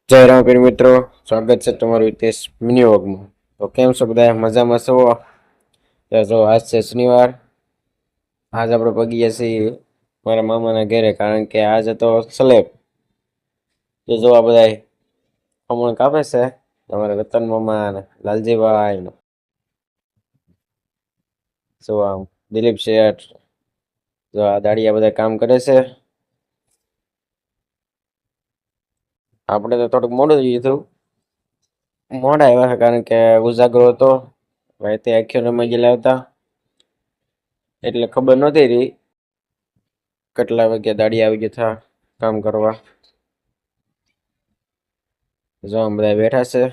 જય રામપીર મિત્રો, સ્વાગત છે તમારું હિતેશ મિની વ્લોગમાં। તો કેમ છો બધા? મજામાં છો? જો આજ છે શનિવાર। આજ આપણે પગી ગયા છીએ મારા મામાના ઘરે, કારણ કે આજ હતો સ્લેબ। તો જો આ બધા ખમણ કાપે છે તમારા રતન મામા ને લાલજીભાઈ ને જો આમ દિલીપ શેઠ, જો આ દાડિયા બધા કામ કરે છે। આપણે તો થોડુંક મોડું જ થયું, મોડા આવ્યા છે કારણ કે ઉજાગરો હતો, રાતે આખી રમાઈ ગયેલા હતા, એટલે ખબર નહોતી રહી કેટલા વાગ્યા દાડિયા આવી ગયા હતા કામ કરવા। જો આમ બધા બેઠા છે,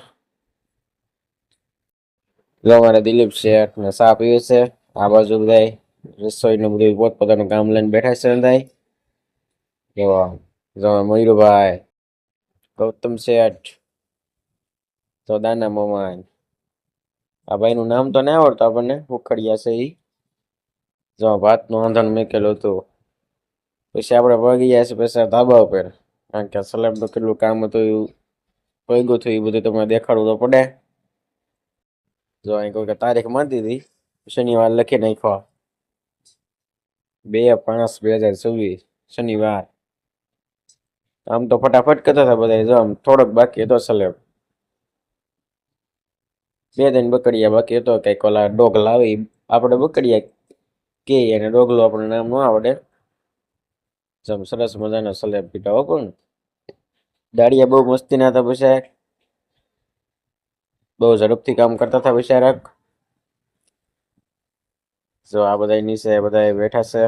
જો અમારા દિલીપ શેઠ ને ચા પીવે છે। આ બાજુ બધા રસોઈનું બધું પોતપોતાનું કામ લઈને બેઠા છે બધા। જો મયુરભાઈ, ગૌતમ શેઠ, તો દાના મામા, આ ભાઈનું નામ તો નહીં આવડતું આપણને, ઉખડિયા છે ઈ। જો ભાતનું આંધણ મેકેલું હતું, પછી આપણે પગી ગયા છે પછી ધાબા ઉપર, કારણ કે સ્લેબનું કેટલું કામ હતું એવું પગ્યું થયું, એ બધું તમને દેખાડવું તો પડે। જો અહીં કોઈ તારીખ મારી દીધી, શનિવાર લખી નાખ્યો, 2/5/2024 શનિવાર। આમ તો ફટાફટ કરતા હતા બધા, જો આમ થોડોક બાકી હતો સ્લેબ, 2-3 બકડિયા બાકી હતો। કઈક ઓલા ડોગલા આવે, આપણે બકડિયા કે અને ડોગલો આપણને નામ ન આવડે। જેમ સરસ મજાનો સ્લેબ પીટા હો, પણ દાડિયા બહુ મસ્તી ના હતા, પછી બહુ ઝડપથી કામ કરતા હતા બિચારા। જો આ બધા નીચે બધા બેઠા છે,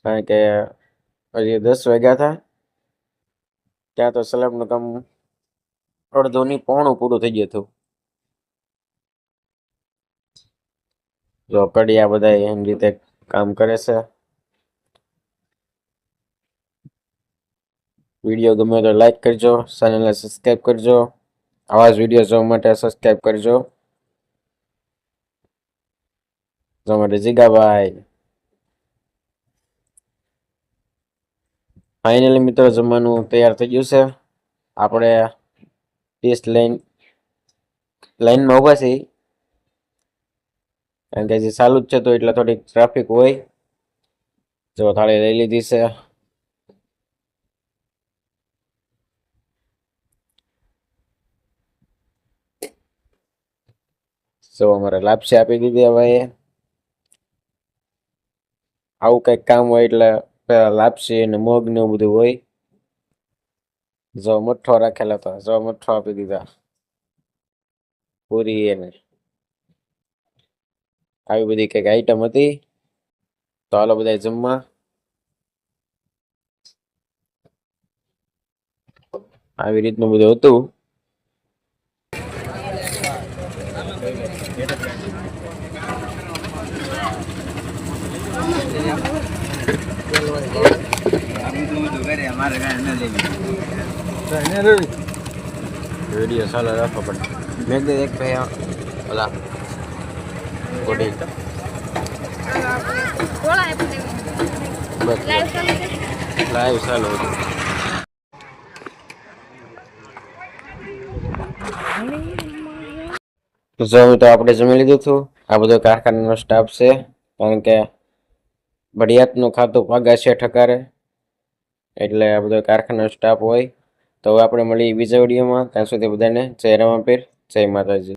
કારણ કે હજી 10 વાગ્યા હતા ત્યાં તો સ્લેબનું કામ અડધું ની પોણું પૂરું થઈ ગયું હતું। જો કડિયા બધા એની રીતે કામ કરે છે। વિડીયો ગમે તો લાઈક કરજો, ચેનલને સબસ્ક્રાઈબ કરજો, આવા જ વિડીયો જોવા માટે સબસ્ક્રાઈબ કરજો। જો માટે જીગાભાઈ, ફાઇનલી મિત્રો જમવાનું તૈયાર થઈ ગયું છે। આપણે ટેસ્ટ લાઈનમાં ઉભા છીએ, કારણ કે હજી ચાલુ જ છે તો એટલે થોડીક ટ્રાફિક હોય। જો થાળી લઈ લીધી છે, જો અમારે લાપસી આપી દીધી હવે। આવું કઈક કામ હોય એટલે લાપસી ને મગ ને એવું બધું હોય। જો મઠ્ઠો રાખેલો હતો, જો મઠ્ઠો આપી દીધા, પૂરી એને આવી બધી કઈક આઈટમ હતી। તો હાલો બધા જમવા। આવી રીતનું બધું હતું। વિડીયો ચાલુ રાખો, પણ મેં એક ભાઈ ઓલા બોડી લાઈવ ચાલુ હતું। જો તો આપણે જમી લીધું હતું। આ બધો કારખાનાનો સ્ટાફ છે, કારણ કે ભડિયાતનું ખાતું પાગા છે ઠકારે, એટલે આ બધો કારખાનાનો સ્ટાફ હોય। તો આપણે મળીએ બીજા વિડીયોમાં, ત્યાં સુધી બધાને જય રામાપીર, જય માતાજી।